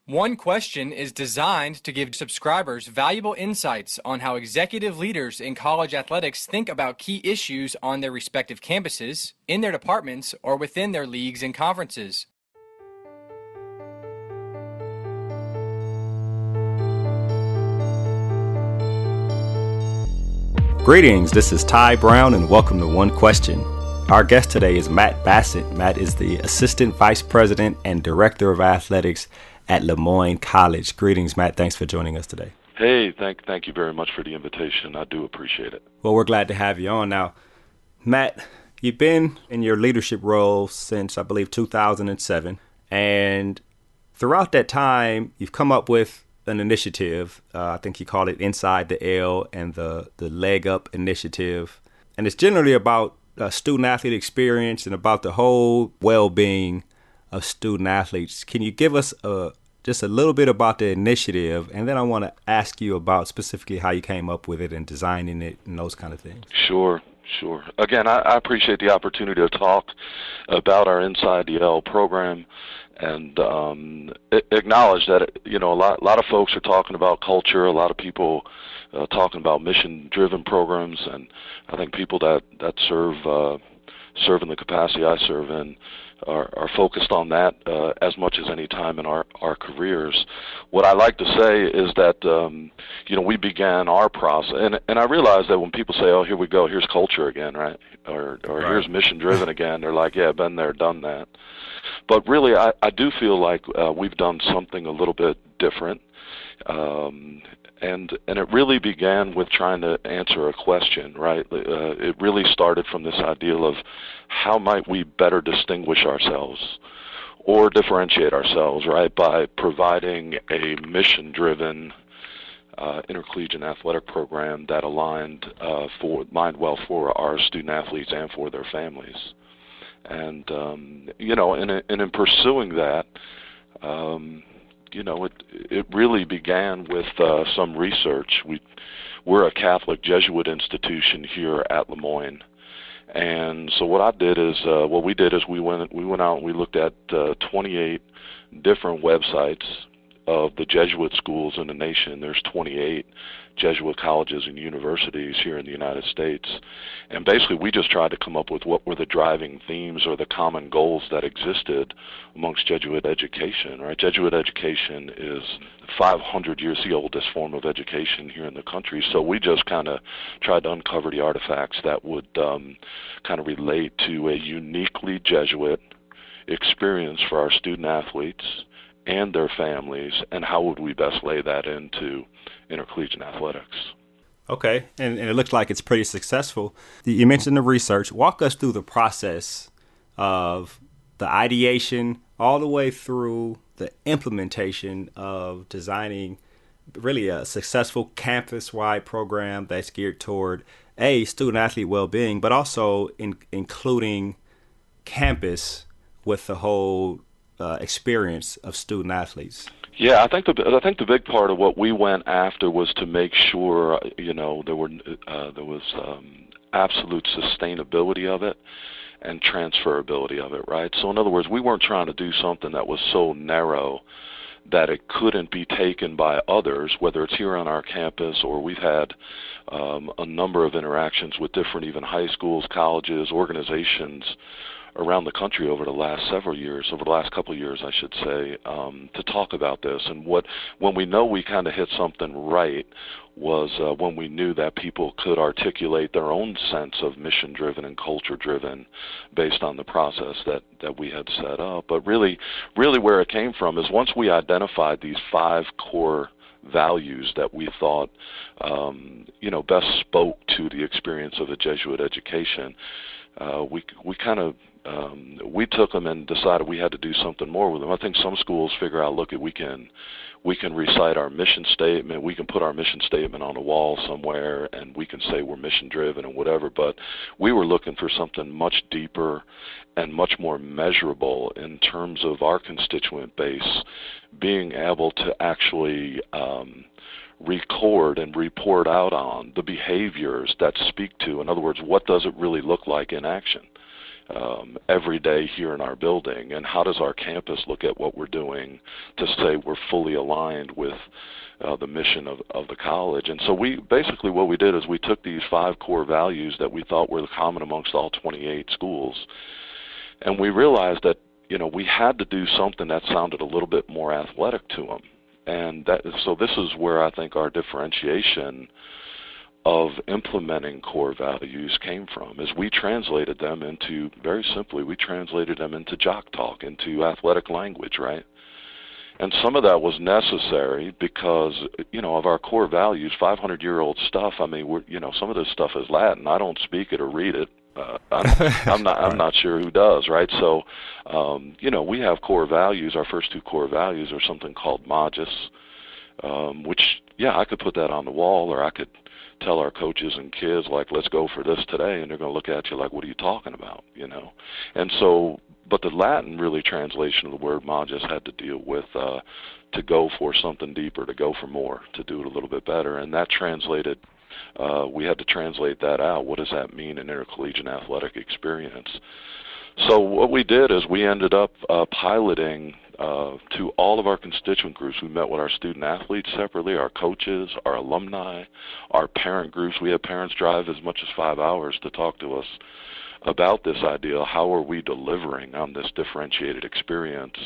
One Question is designed to give subscribers valuable insights on how executive leaders in college athletics think about key issues on their respective campuses, in their departments, or within their leagues and conferences. Greetings, this is Ty Brown and welcome to One Question. Our guest today is Matt Bassett. Matt is the Assistant Vice President and Director of Athletics at Moyne College. Greetings, Matt. Thanks for joining us today. Hey, thank you very much for the invitation. I do appreciate it. Well, we're glad to have you on. Now, Matt, you've been in your leadership role since, I believe, 2007. And throughout that time, you've come up with an initiative. I think you call it Inside the L and the Leg.U.P initiative. And it's generally about student-athlete experience and about the whole well-being of student athletes. Can you give us just a little bit about the initiative, and then I want to ask you about specifically how you came up with it and designing it and those kind of things. Sure. Again, I appreciate the opportunity to talk about our Inside the L program and acknowledge that a lot of folks are talking about culture. A lot of people talking about mission-driven programs, and I think people that serve in the capacity I serve in are focused on that as much as any time in our careers. What I like to say is that we began our process, and I realize that when people say, "Oh, here we go, here's culture again," right, or Right. Here's mission driven again, they're like, "Yeah, been there, done that." But really, I do feel like we've done something a little bit different. And it really began with trying to answer a question, right? It really started from this ideal of how might we better distinguish ourselves or differentiate ourselves, right, by providing a mission-driven intercollegiate athletic program that aligned for our student athletes and for their families. And in pursuing that, it really began with some research. We're a Catholic Jesuit institution here at Le Moyne, and so what we did is we went out and we looked at 28 different websites of the Jesuit schools in the nation. There's 28 Jesuit colleges and universities here in the United States. And basically we just tried to come up with what were the driving themes or the common goals that existed amongst Jesuit education, right? Jesuit education is 500 years the oldest form of education here in the country. So we just kind of tried to uncover the artifacts that would kind of relate to a uniquely Jesuit experience for our student athletes and their families, and how would we best lay that into intercollegiate athletics. Okay, and it looks like it's pretty successful. You mentioned the research. Walk us through the process of the ideation all the way through the implementation of designing really a successful campus-wide program that's geared toward, student-athlete well-being, but also including campus with the whole experience of student athletes. Yeah, I think the big part of what we went after was to make sure there was absolute sustainability of it and transferability of it, right? So in other words, we weren't trying to do something that was so narrow that it couldn't be taken by others, whether it's here on our campus or we've had a number of interactions with different even high schools, colleges, organizations around the country over the last couple of years, I should say, to talk about this. And when we know we kind of hit something right was when we knew that people could articulate their own sense of mission-driven and culture-driven based on the process that we had set up. But really where it came from is once we identified these 5 core values that we thought best spoke to the experience of a Jesuit education, we took them and decided we had to do something more with them. I think some schools figure out, look, we can recite our mission statement, we can put our mission statement on a wall somewhere, and we can say we're mission driven and whatever. But we were looking for something much deeper and much more measurable in terms of our constituent base being able to actually record and report out on the behaviors that speak to, in other words, what does it really look like in action? every day here in our building, and how does our campus look at what we're doing to say we're fully aligned with the mission of the college. And so we basically, what we did is we took these 5 core values that we thought were common amongst all 28 schools, and we realized that we had to do something that sounded a little bit more athletic to them. And so this is where I think our differentiation of implementing core values came from, is we translated them into, very simply, we translated them into jock talk, into athletic language, right? And some of that was necessary because, of our core values, 500-year-old stuff. I mean, some of this stuff is Latin. I don't speak it or read it. I'm not sure who does, right? So, we have core values. Our first 2 core values are something called Magis, which, I could put that on the wall, or I could tell our coaches and kids, like, let's go for this today, and they're going to look at you like, what are you talking about, And so, but the Latin really translation of the word Magis had to deal with to go for something deeper, to go for more, to do it a little bit better, and that translated. We had to translate that out. What does that mean in intercollegiate athletic experience? So what we did is we ended up piloting to all of our constituent groups. We met with our student athletes separately, our coaches, our alumni, our parent groups. We had parents drive as much as 5 hours to talk to us about this idea. How are we delivering on this differentiated experience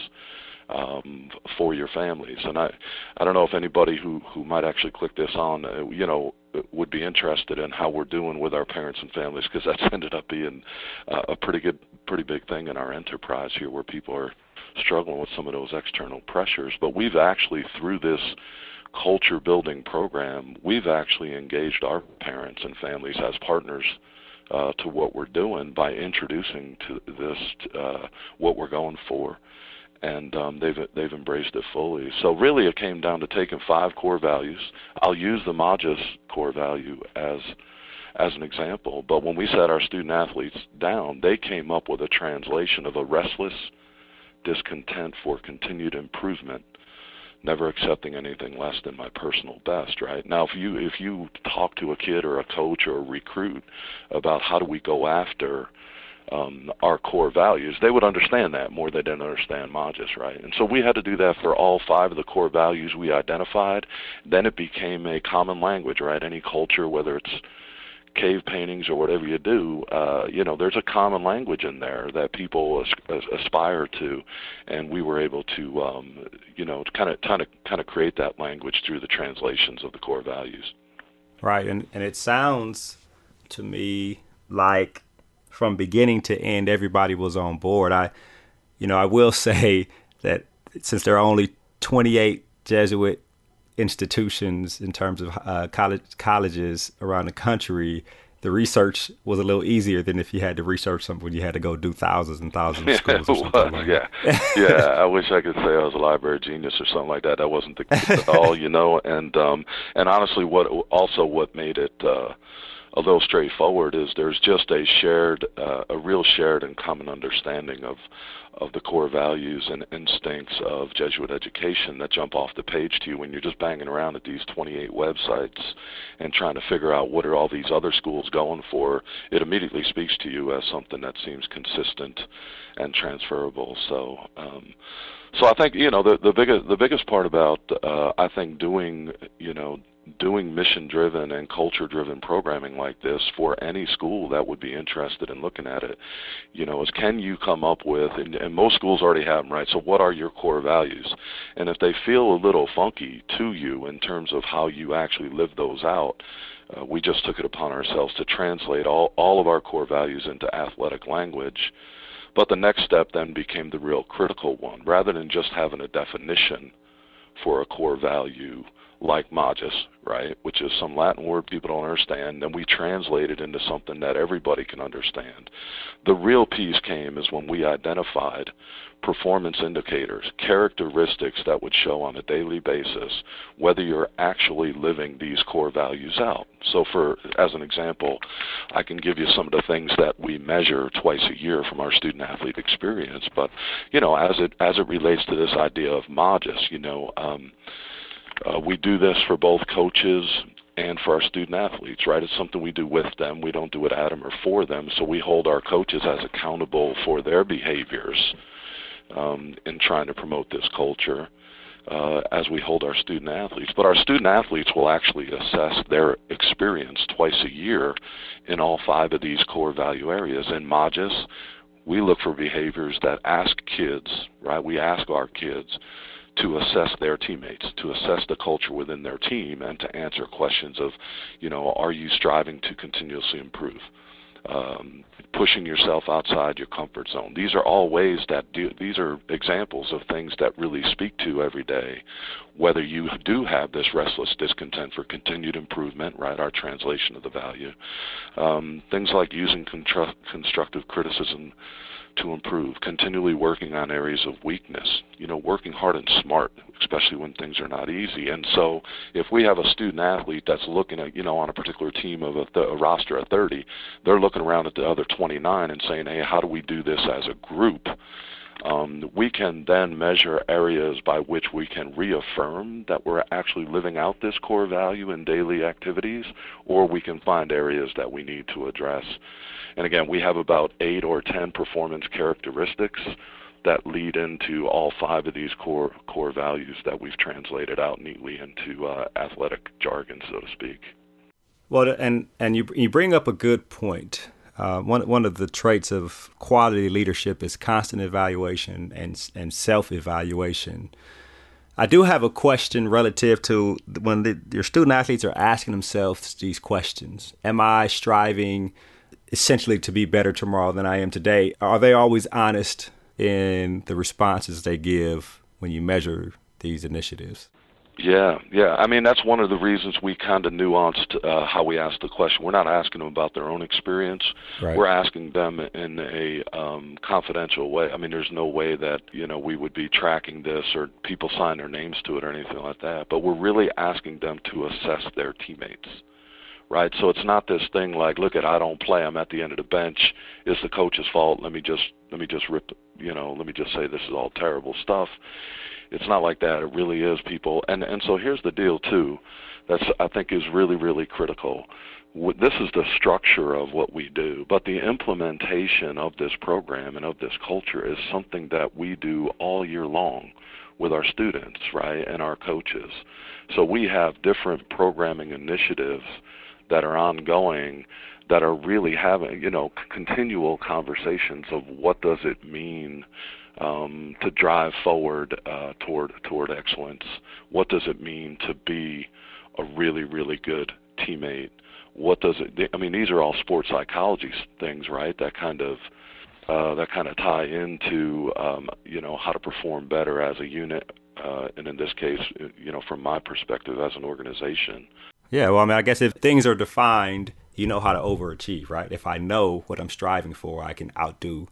for your families? And I don't know if anybody who might actually click this on, would be interested in how we're doing with our parents and families, because that's ended up being a pretty big thing in our enterprise here, where people are struggling with some of those external pressures. But we've actually, through this culture building program, we've actually engaged our parents and families as partners to what we're doing by introducing to this what we're going for. And they've embraced it fully. So really it came down to taking 5 core values. I'll use the Magis core value as an example, but when we sat our student athletes down, they came up with a translation of a restless discontent for continued improvement, never accepting anything less than my personal best, right? Now, if you talk to a kid or a coach or a recruit about how do we go after our core values, they would understand that more. They didn't understand Magis, right? And so we had to do that for all 5 of the core values we identified. Then it became a common language, right? Any culture, whether it's cave paintings or whatever you do, there's a common language in there that people aspire to, and we were able to, kind of create that language through the translations of the core values. Right, and it sounds to me like from beginning to end, everybody was on board. I will say that since there are only 28 Jesuit institutions in terms of colleges around the country, the research was a little easier than if you had to research something when you had to go do thousands and thousands of schools or something like that. Yeah. I wish I could say I was a library genius or something like that. That wasn't the case at all, and honestly, what made it a little straightforward is there's just a real shared and common understanding of the core values and instincts of Jesuit education that jump off the page to you when you're just banging around at these 28 websites and trying to figure out what are all these other schools going for. It immediately speaks to you as something that seems consistent and transferable. So I think the biggest part about I think doing mission-driven and culture-driven programming like this for any school that would be interested in looking at it, is can you come up with, and most schools already have them, right? So what are your core values? And if they feel a little funky to you in terms of how you actually live those out, we just took it upon ourselves to translate all of our core values into athletic language. But the next step then became the real critical one. Rather than just having a definition for a core value like Magis, right, which is some Latin word people don't understand, then we translate it into something that everybody can understand. The real piece came is when we identified performance indicators, characteristics that would show on a daily basis whether you're actually living these core values out. So as an example, I can give you some of the things that we measure twice a year from our student athlete experience, but as it relates to this idea of Magis, we do this for both coaches and for our student athletes, right? It's something we do with them. We don't do it at them or for them. So we hold our coaches as accountable for their behaviors in trying to promote this culture as we hold our student athletes. But our student athletes will actually assess their experience twice a year in all 5 of these core value areas. In MAJIS, we look for behaviors that ask kids, right? We ask our kids to assess their teammates, to assess the culture within their team, and to answer questions of, are you striving to continuously improve? Pushing yourself outside your comfort zone. These are all ways these are examples of things that really speak to every day, whether you do have this restless discontent for continued improvement, right, our translation of the value. Things like using constructive criticism to improve, continually working on areas of weakness, working hard and smart, especially when things are not easy. And so if we have a student athlete that's looking at, on a particular team of a roster of 30, they're looking around at the other 29 and saying, hey, how do we do this as a group? We can then measure areas by which we can reaffirm that we're actually living out this core value in daily activities, or we can find areas that we need to address. And again, we have about 8 or 10 performance characteristics that lead into all 5 of these core values that we've translated out neatly into athletic jargon, so to speak. Well, and you bring up a good point. One of the traits of quality leadership is constant evaluation and self-evaluation. I do have a question relative to when your student athletes are asking themselves these questions. Am I striving essentially to be better tomorrow than I am today? Are they always honest in the responses they give when you measure these initiatives? Yeah. I mean, that's one of the reasons we kind of nuanced how we ask the question. We're not asking them about their own experience. Right. We're asking them in a confidential way. I mean, there's no way that, we would be tracking this or people sign their names to it or anything like that. But we're really asking them to assess their teammates. Right, so it's not this thing like, look, I don't play, I'm at the end of the bench. It's the coach's fault. Let me just say this is all terrible stuff. It's not like that. It really is people. And so here's the deal too. That's I think is really, really critical. This is the structure of what we do, but the implementation of this program and of this culture is something that we do all year long with our students, right, and our coaches. So we have different programming initiatives that are ongoing, that are really having, continual conversations of what does it mean to drive forward toward excellence. What does it mean to be a really, really good teammate? What does it? I mean, these are all sports psychology things, right? That kind of tie into how to perform better as a unit, and in this case, from my perspective as an organization. Yeah, well, I mean, I guess if things are defined, you know how to overachieve, right? If I know what I'm striving for, I can outdo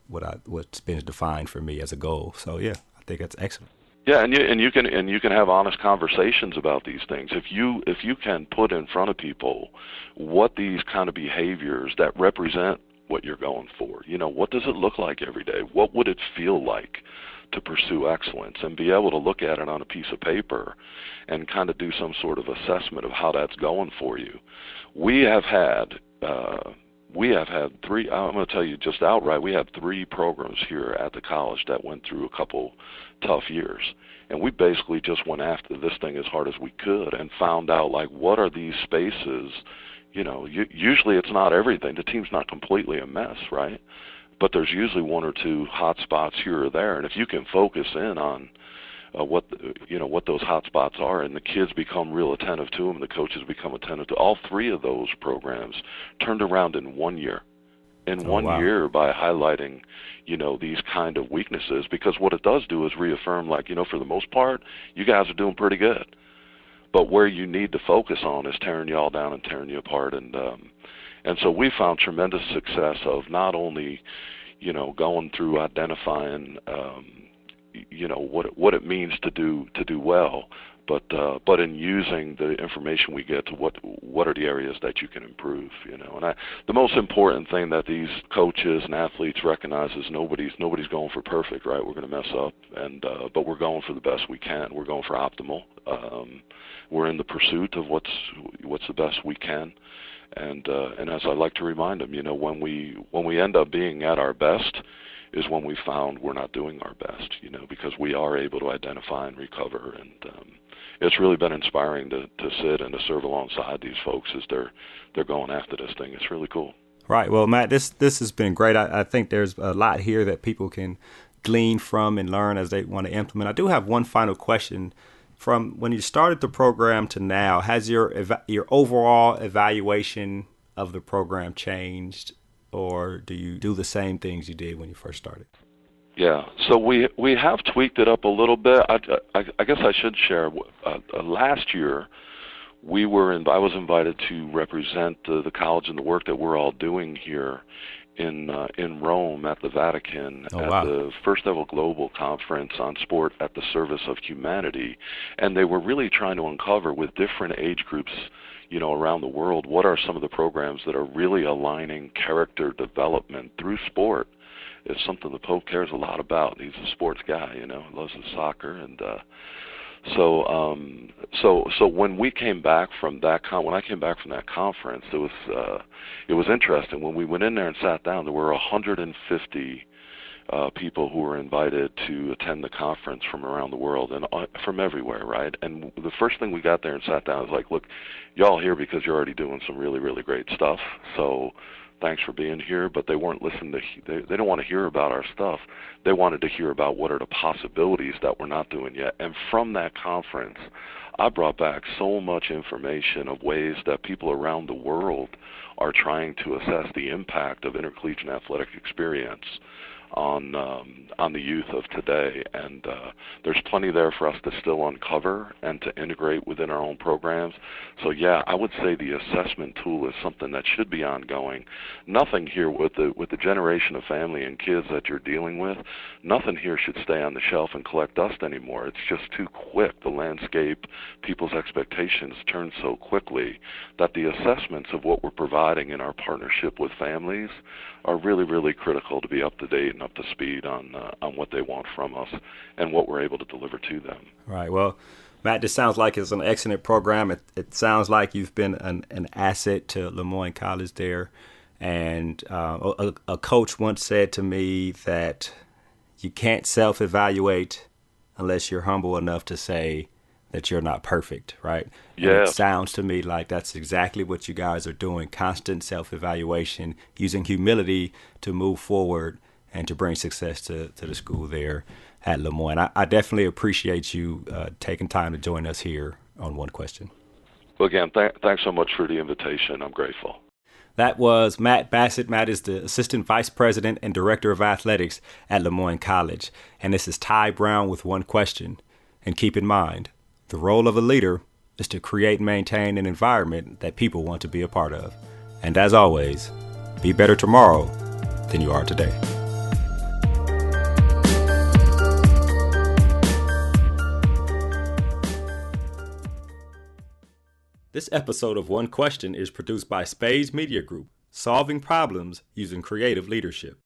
what's been defined for me as a goal. So yeah, I think that's excellent. Yeah, and you can have honest conversations about these things. If you can put in front of people what these kind of behaviors that represent what you're going for, what does it look like every day? What would it feel like to pursue excellence, and be able to look at it on a piece of paper and kind of do some sort of assessment of how that's going for you. We have had 3, I'm going to tell you just outright, we have 3 programs here at the college that went through a couple tough years. And we basically just went after this thing as hard as we could and found out, like, what are these spaces? Usually it's not everything. The team's not completely a mess, right? But there's usually 1 or 2 hot spots here or there, and if you can focus in on what those hot spots are, and the kids become real attentive to them, and the coaches become attentive to all 3 of those programs, turned around in 1 year. In one year, by highlighting, these kind of weaknesses, because what it does do is reaffirm, like, for the most part, you guys are doing pretty good. But where you need to focus on is tearing you all down and tearing you apart, and so we found tremendous success of not only, going through identifying, what it means to do well, but in using the information we get to what are the areas that you can improve, you know. And the most important thing that these coaches and athletes recognize is nobody's going for perfect, right? We're going to mess up, and but we're going for the best we can. We're going for optimal. We're in the pursuit of what's the best we can. And as I like to remind them, you know, when we end up being at our best is when we found we're not doing our best, you know, because we are able to identify and recover. And it's really been inspiring to sit and to serve alongside these folks as they're going after this thing. It's really cool. Right. Well, Matt, this has been great. I think there's a lot here that people can glean from and learn as they want to implement. I do have one final question. From when you started the program to now, has your overall evaluation of the program changed, or do you do the same things you did when you first started? Yeah, so we have tweaked it up a little bit. I guess I should share. Last year, I was invited to represent the college and the work that we're all doing here in Rome at the Vatican the first ever global conference on sport at the service of humanity, and they were really trying to uncover with different age groups, you know, around the world, what are some of the programs that are really aligning character development through sport. It's something the Pope cares a lot about. He's a sports guy, you know, loves his soccer, and so when we came back from that when I came back from that conference, it was interesting. When we went in there and sat down, there were 150 people who were invited to attend the conference from around the world and from everywhere, right? And the first thing we got there and sat down was like, look, y'all here because you're already doing some really, really great stuff. So thanks for being here, but they weren't listening to, they don't want to hear about our stuff. They wanted to hear about what are the possibilities that we're not doing yet. And from that conference, I brought back so much information of ways that people around the world are trying to assess the impact of intercollegiate athletic experience on the youth of today, and there's plenty there for us to still uncover and to integrate within our own programs. So yeah, I would say the assessment tool is something that should be ongoing. Nothing here with the generation of family and kids that you're dealing with, nothing here should stay on the shelf and collect dust anymore. It's just too quick. The landscape, people's expectations turn so quickly that the assessments of what we're providing in our partnership with families are really, really critical to be up to date and up to speed on what they want from us and what we're able to deliver to them. Right. Well, Matt, this sounds like it's an excellent program. It sounds like you've been an asset to Moyne College there. And a coach once said to me that you can't self-evaluate unless you're humble enough to say that you're not perfect, right? Yeah. And it sounds to me like that's exactly what you guys are doing, constant self-evaluation, using humility to move forward and to bring success to the school there at Le Moyne. I definitely appreciate you taking time to join us here on One Question. Well, again, thanks so much for the invitation. I'm grateful. That was Matt Bassett. Matt is the Assistant Vice President and Director of Athletics at Le Moyne College. And this is Ty Brown with One Question. And keep in mind, the role of a leader is to create and maintain an environment that people want to be a part of. And as always, be better tomorrow than you are today. This episode of One Question is produced by Spades Media Group, solving problems using creative leadership.